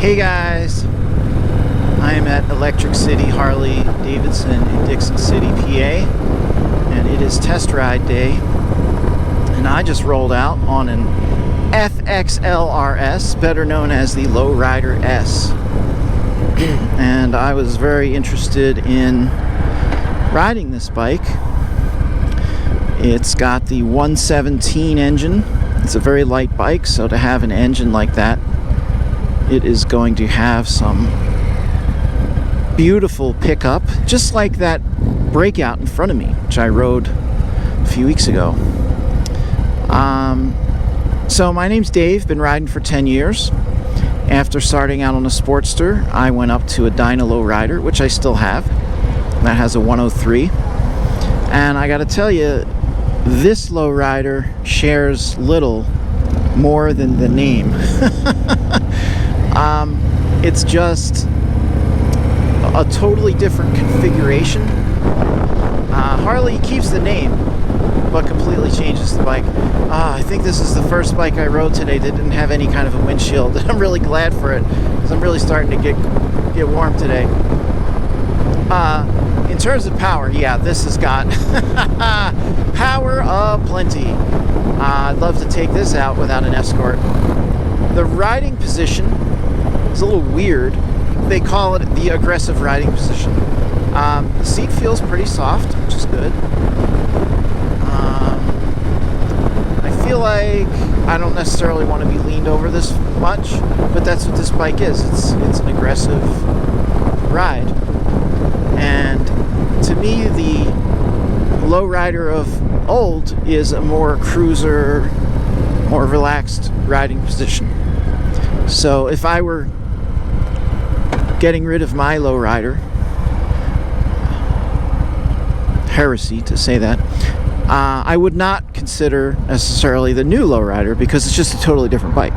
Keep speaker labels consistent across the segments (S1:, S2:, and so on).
S1: Hey guys, I am at Electric City Harley-Davidson in Dickson City, PA, and it is test ride day, and I just rolled out on an FXLRS, better known as the Low Rider S, and I was very interested in riding this bike. It's got the 117 engine. It's a very light bike, so to have an engine like that, it is going to have some beautiful pickup, just like that Breakout in front of me, which I rode a few weeks ago. So my name's Dave, been riding for 10 years. After starting out on a Sportster, I went up to a Dyna Low Rider, which I still have. That has a 103. And I gotta tell you, this Low Rider shares little more than the name. It's just a totally different configuration. Harley keeps the name, but completely changes the bike. I think this is the first bike I rode today that didn't have any kind of a windshield, and I'm really glad for it, because I'm really starting to get warm today. In terms of power, yeah, this has got power aplenty. I'd love to take this out without an escort. The riding position is a little weird. They call it the aggressive riding position. The seat feels pretty soft, which is good. I feel like I don't necessarily want to be leaned over this much, but that's what this bike is. It's an aggressive ride. And to me, the Low Rider of old is a more cruiser, more relaxed riding position. So if I were getting rid of my Low Rider, heresy to say that, I would not consider necessarily the new Low Rider, because it's just a totally different bike.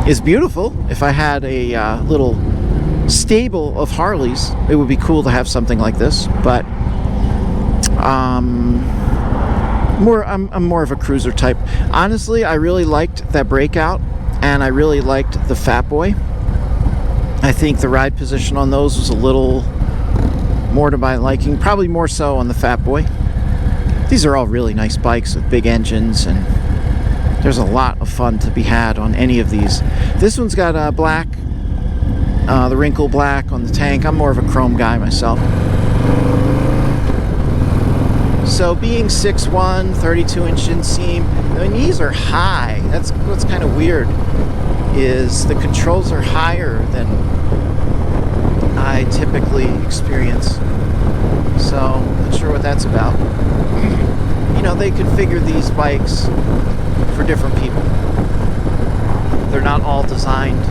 S1: It's beautiful. If I had a little stable of Harleys, it would be cool to have something like this, but I'm more of a cruiser type. Honestly, I really liked that Breakout, and I really liked the Fat Boy. I think the ride position on those was a little more to my liking, probably more so on the Fat Boy. These are all really nice bikes with big engines, and there's a lot of fun to be had on any of these. This one's got black, the wrinkle black on the tank. I'm more of a chrome guy myself. So being 6'1", 32-inch inseam, the knees are high. That's what's kind of weird, is the controls are higher than I typically experience. So, not sure what that's about. You know, they configure these bikes for different people. They're not all designed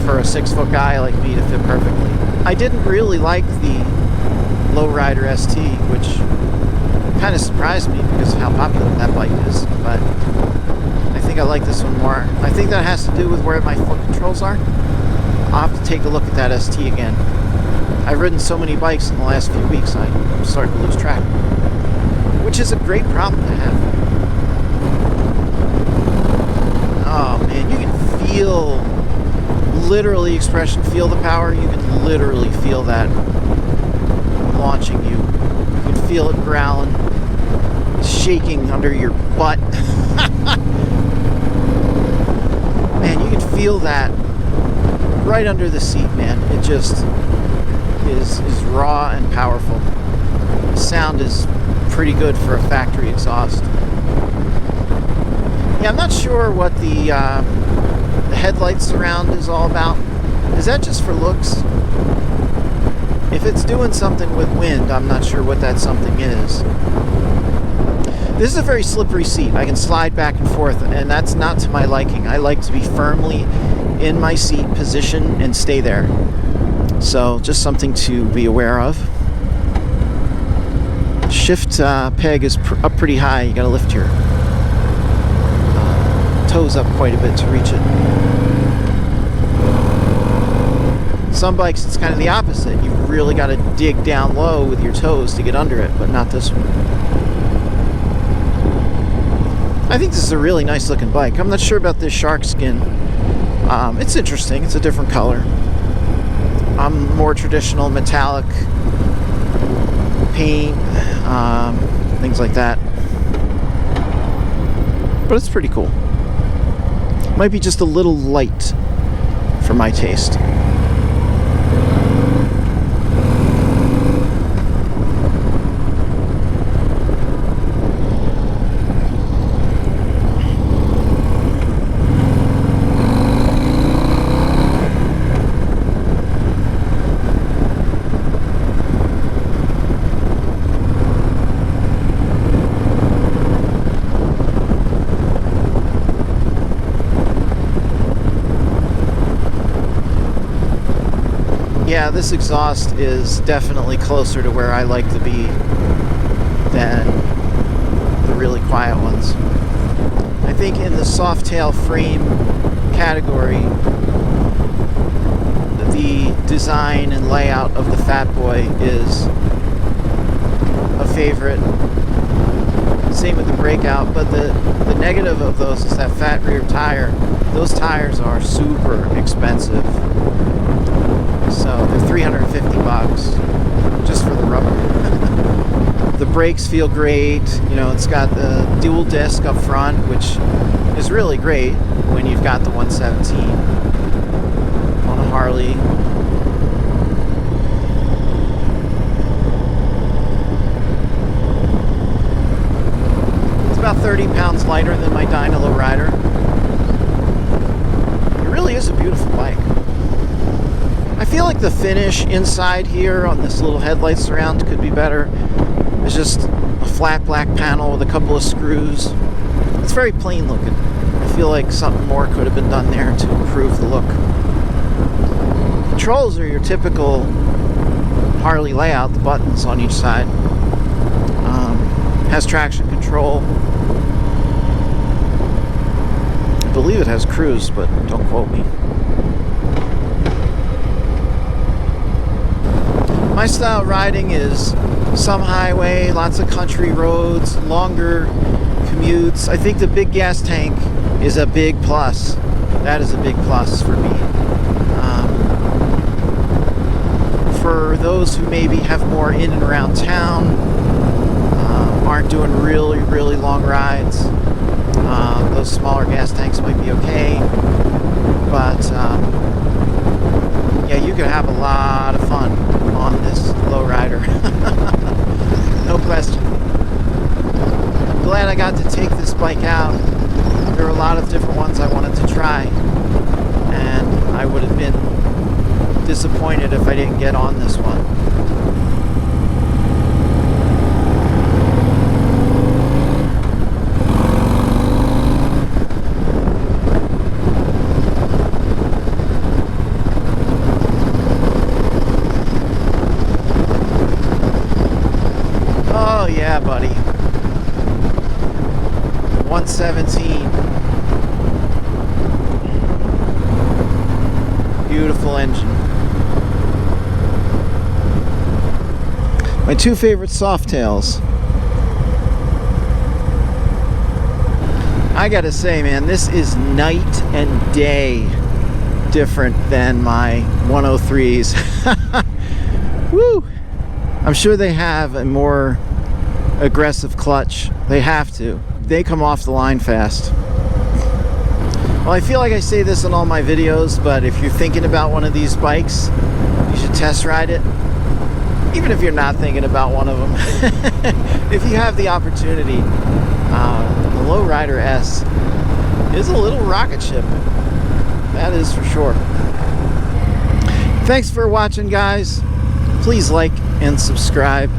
S1: for a 6-foot guy like me to fit perfectly. I didn't really like the Low Rider ST, which kind of surprised me because of how popular that bike is, but I think I like this one more. I think that has to do with where my foot controls are. I'll have to take a look at that ST again. I've ridden so many bikes in the last few weeks, I'm starting to lose track, which is a great problem to have. Oh man, you can feel, literally expression, feel the power. You can literally feel that launching you. You can feel it growling, shaking under your butt. Man, you can feel that right under the seat, man. It just is raw and powerful. The sound is pretty good for a factory exhaust. Yeah, I'm not sure what the headlight surround is all about. Is that just for looks? If it's doing something with wind, I'm not sure what that something is. This is a very slippery seat. I can slide back and forth, and that's not to my liking. I like to be firmly in my seat position and stay there. So just something to be aware of. Shift peg is up pretty high. You gotta lift your toes up quite a bit to reach it. Some bikes, it's kind of the opposite. You've really got to dig down low with your toes to get under it, but not this one. I think this is a really nice looking bike. I'm not sure about this shark skin. It's interesting. It's a different color. More traditional metallic paint, things like that. But it's pretty cool. Might be just a little light for my taste. Yeah, this exhaust is definitely closer to where I like to be than the really quiet ones. I think in the soft tail frame category, the design and layout of the Fat Boy is a favorite. Same with the Breakout, but the negative of those is that fat rear tire. Those tires are super expensive. So they're $350 just for the rubber. The brakes feel great. You know, it's got the dual disc up front, which is really great when you've got the 117 on a Harley. It's about 30 pounds lighter than my Dyna Low Rider. It really is a beautiful bike. I feel like the finish inside here on this little headlight surround could be better. It's just a flat black panel with a couple of screws. It's very plain looking. I feel like something more could have been done there to improve the look. Controls are your typical Harley layout, the buttons on each side. Has traction control. I believe it has cruise, but don't quote me. My style of riding is some highway, lots of country roads, longer commutes. I think the big gas tank is a big plus. That is a big plus for me. For those who maybe have more in and around town, aren't doing really, really long rides, those smaller gas tanks might be okay. But yeah, you could have a lot of fun on this Low Rider. No question. I'm glad I got to take this bike out. There were a lot of different ones I wanted to try, and I would have been disappointed if I didn't get on this one. Yeah, buddy. 117. Beautiful engine. My two favorite Softails. I gotta say, man, this is night and day different than my 103s. Woo! I'm sure they have a more aggressive clutch. They have to. They come off the line fast. Well, I feel like I say this in all my videos, but if you're thinking about one of these bikes, you should test ride it. Even if you're not thinking about one of them. If you have the opportunity, the Low Rider S is a little rocket ship. That is for sure. Thanks for watching, guys. Please like and subscribe.